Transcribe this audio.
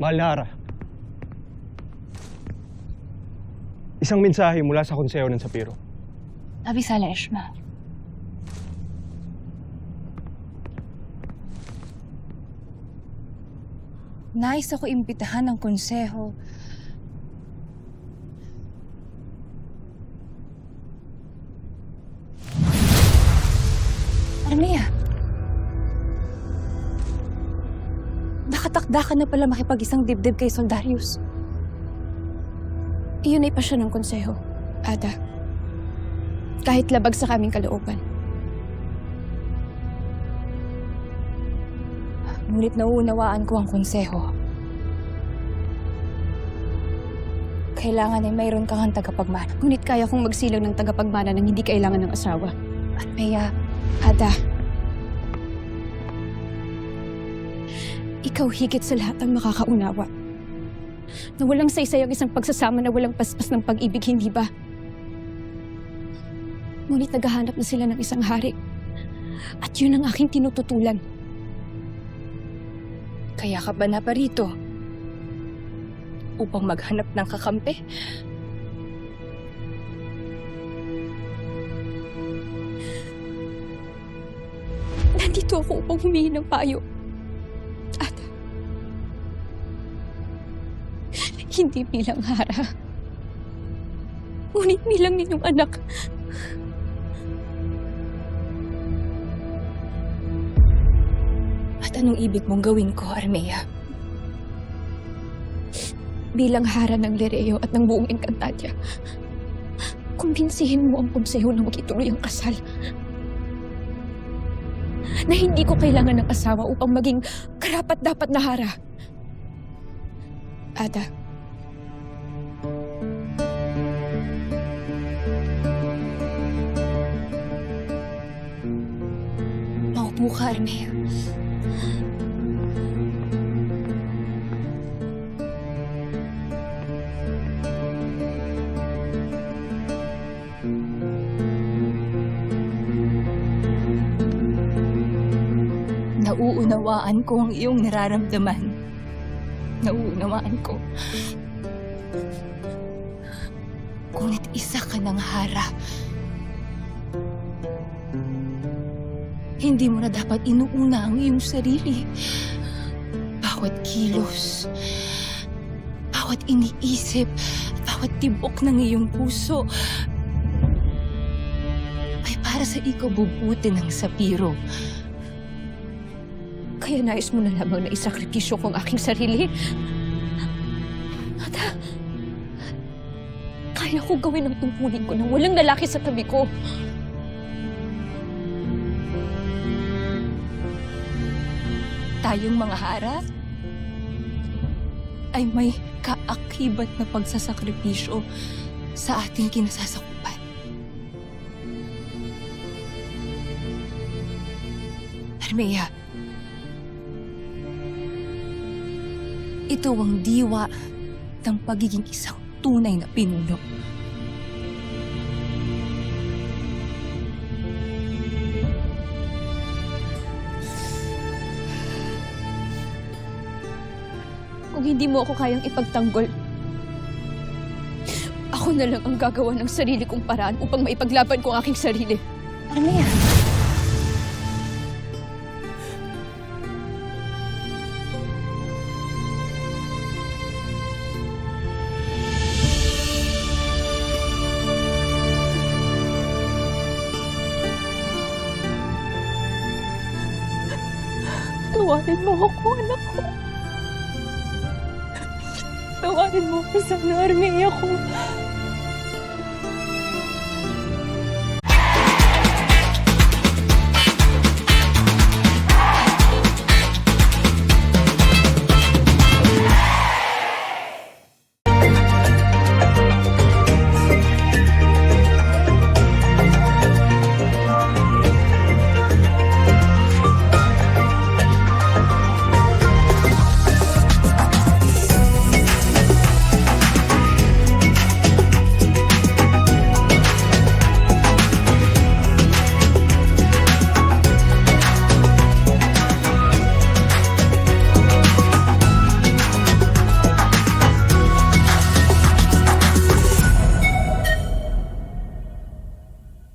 Mahal na Hara. Isang mensahe mula sa konseho ng Sapiro. Avisala, Eshma. Nais ako imbitahan ng konseho. Armea, nakatakda ka na pala makipag-isang dibdib kay Soldarius. Iyon ay pasyon ng konseho, Ada. Kahit labag sa kaming kalooban. Ngunit nauunawaan ko ang konseho. Kailangan ay mayroon kang tagapagmana. Ngunit kaya kong magsilang ng tagapagmana nang hindi kailangan ng asawa. At Maya, Ada, ikaw higit sa lahat ang makakaunawa. Na walang saysay ang isang pagsasama na walang paspas ng pag-ibig, hindi ba? Ngunit naghahanap na sila ng isang hari. At yun ang aking tinututulan. kaya ka ba naparito? Upang maghanap ng kakampi? Nandito ako upang humingi ng payo. At hindi bilang Hara. Ngunit bilang ninyong anak. At anong ibig mong gawin ko, Armea? Bilang Hara ng Lireo at ng buong Encantadia, kumbinsihin mo ang konseho na mag-ituloy ang kasal. Na hindi ko kailangan ng asawa upang maging karapat-dapat na Hara. Ada, Maupo ka, Armea. Nauunawaan ko ang iyong nararamdaman. Nauunawaan ko. Ngunit isa ka ng Hara. Hindi mo na dapat inuuna ang iyong sarili. Bawat kilos, bawat iniisip, bawat tibok ng iyong puso ay para sa ikabubuti ng Sapiro. kaya nais mo na lamang na isakripisyo ko ang aking sarili? Ada, kaya ko gawin ang tungkulin ko nang walang lalaki sa tabi ko. Tayong mga Hara ay may kaakibat na pagsasakripisyo sa ating kinasasakupan. Armea, ito ang diwa ng pagiging isang tunay na pinuno. Kung hindi mo ako kayang ipagtanggol, ako na lang ang gagawa ng sarili kong paraan upang maipaglaban ko ang aking sarili. Armea! Tawarin mo ako, anak ko. Tawarin mo ako sana, Armea ko.